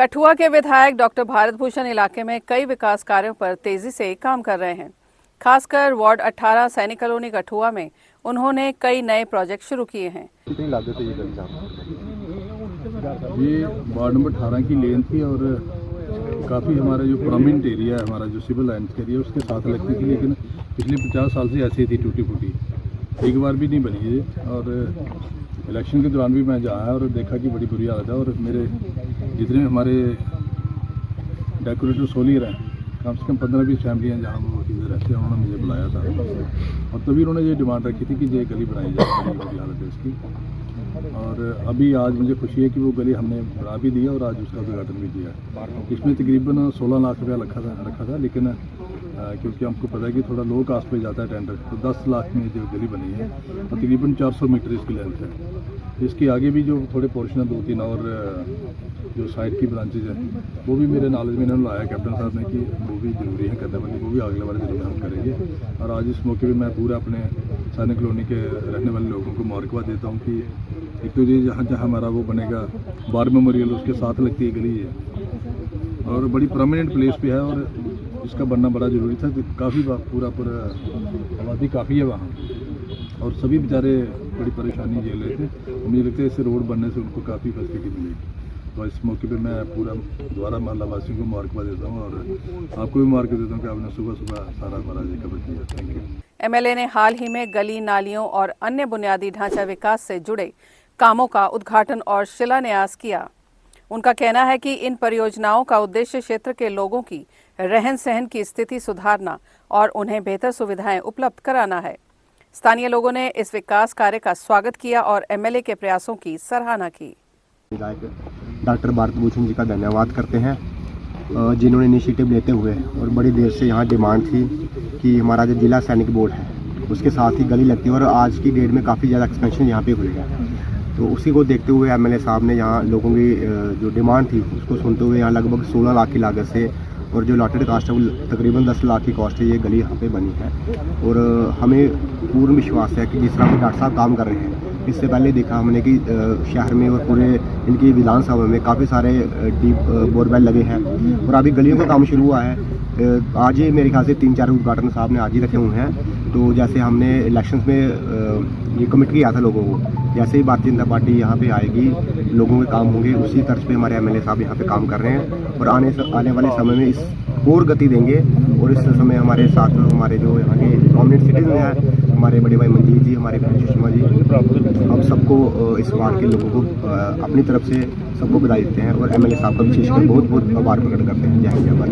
कठुआ के विधायक डॉक्टर भारत भूषण इलाके में कई विकास कार्यों पर तेजी से काम कर रहे हैं। खासकर वार्ड 18 सैनिक कॉलोनी कठुआ में उन्होंने कई नए प्रोजेक्ट शुरू किए हैं। कितनी लागत है ये वार्ड नंबर 18 की लेन थी और काफ़ी हमारा जो प्रोमिनेंट एरिया है, हमारा जो सिविल लाइन्स का एरिया, उसके साथ लगती थी, लेकिन पिछले 50 साल से ऐसी थी, टूटी फूटी, एक बार भी नहीं बनी है। और इलेक्शन के दौरान भी मैं जाया और देखा कि बड़ी बुरी हालत है। और मेरे जितने हमारे डेकोरेटर सोलियर हैं, कम से कम 15-20 फैमिली हैं जहाँ वो इधर रहते हैं, उन्होंने मुझे बुलाया था और तभी उन्होंने ये डिमांड रखी थी कि ये गली बनाई जाए, बड़ी बुरी हालत है इसकी। और अभी आज मुझे खुशी है कि वो गली हमने बना भी दी है और आज उसका उद्घाटन भी किया। इसमें तकरीबन 16 लाख रुपया रखा था, लेकिन क्योंकि हमको पता है कि थोड़ा लो कास्ट पे जाता है टेंडर, तो 10 लाख में जो गली बनी है और तकरीबन 400 मीटर इसकी लेंथ है। इसके आगे भी जो थोड़े पोर्शन है, 2-3 और जो साइड की ब्रांचेज हैं, वो भी मेरे नॉलेज में इन्होंने लाया कैप्टन साहब ने कि वो भी ज़रूरी है करने वाली, वो भी अगले वाले दिन हम करेंगे। और आज इस मौके पे मैं पूरा अपने सैनिक कॉलोनी के रहने वाले लोगों को मुबारकबाद देता हूँ कि एक तो ये जहाँ हमारा वो बनेगा वार मेमोरियल, उसके साथ लगती है गली है और बड़ी परमानेंट प्लेस पे है और इसका बनना बड़ा ज़रूरी था। काफ़ी पूरा आबादी काफ़ी है वहाँ और सभी बेचारे बड़ी परेशानी झेल रहे थे। मुझे लगता है इससे रोड बनने से उनको काफ़ी फैसिलिटी मिलेगी। तो इस मौके पे मैं पूरा दोबारा मोहल्ला वासियों को मुबारकबाद देता हूँ और आपको भी मुबारक देता हूँ कि आपने सुबह सारा हमारा ये कवर किया। Thank you. एमएलए ने हाल ही में गली, नालियों और अन्य बुनियादी ढांचा विकास से जुड़े कामों का उद्घाटन और शिलान्यास किया। उनका कहना है कि इन परियोजनाओं का उद्देश्य क्षेत्र के लोगों की रहन सहन की स्थिति सुधारना और उन्हें बेहतर सुविधाएं उपलब्ध कराना है। स्थानीय लोगों ने इस विकास कार्य का स्वागत किया और एमएलए के प्रयासों की सराहना की। डॉक्टर भारत भूषण जी का धन्यवाद करते हैं, जिन्होंने इनिशिएटिव लेते हुए और बड़ी देर से यहाँ डिमांड थी कि हमारा जो जिला सैनिक बोर्ड है उसके साथ ही गली लगती है और आज की डेट में काफ़ी ज़्यादा एक्सपेंशन यहाँ पे खुलेगा। तो उसी को देखते हुए एमएलए साहब ने यहाँ लोगों की जो डिमांड थी उसको सुनते हुए यहाँ लगभग 16 लाख की लागत से और जो लॉटेड कास्ट है वो तकरीबन 10 लाख की कॉस्ट है, ये गली यहाँ पे बनी है। और हमें पूर्ण विश्वास है कि जिस तरह से डॉक्टर साहब काम कर रहे हैं, इससे पहले देखा हमने कि शहर में और पूरे इनकी विधानसभा में काफ़ी सारे डीप बोरवेल लगे हैं और अभी गलियों का काम शुरू हुआ है। आज ही मेरे ख्याल से 3-4 उद्घाटन साहब ने आज ही रखे हुए हैं। तो जैसे हमने इलेक्शंस में ये कमिट किया था लोगों को, जैसे ही भारतीय जनता पार्टी यहाँ पे आएगी, लोगों के काम होंगे, उसी तर्ज पे हमारे एमएलए साहब यहाँ पे काम कर रहे हैं और आने वाले समय में इस और गति देंगे। और इस समय हमारे साथ हमारे जो यहाँ के प्रोमिनेंट सिटीजन हैं, हमारे बड़े भाई मंजीत जी, हमारे बहन सुषमा जी, हम सबको इस वार्ड के लोगों को अपनी तरफ से सबको बधाई देते हैं और एमएलए साहब का विशेषकर बहुत बहुत आभार प्रकट करते हैं। जय हिंद, जय भारत।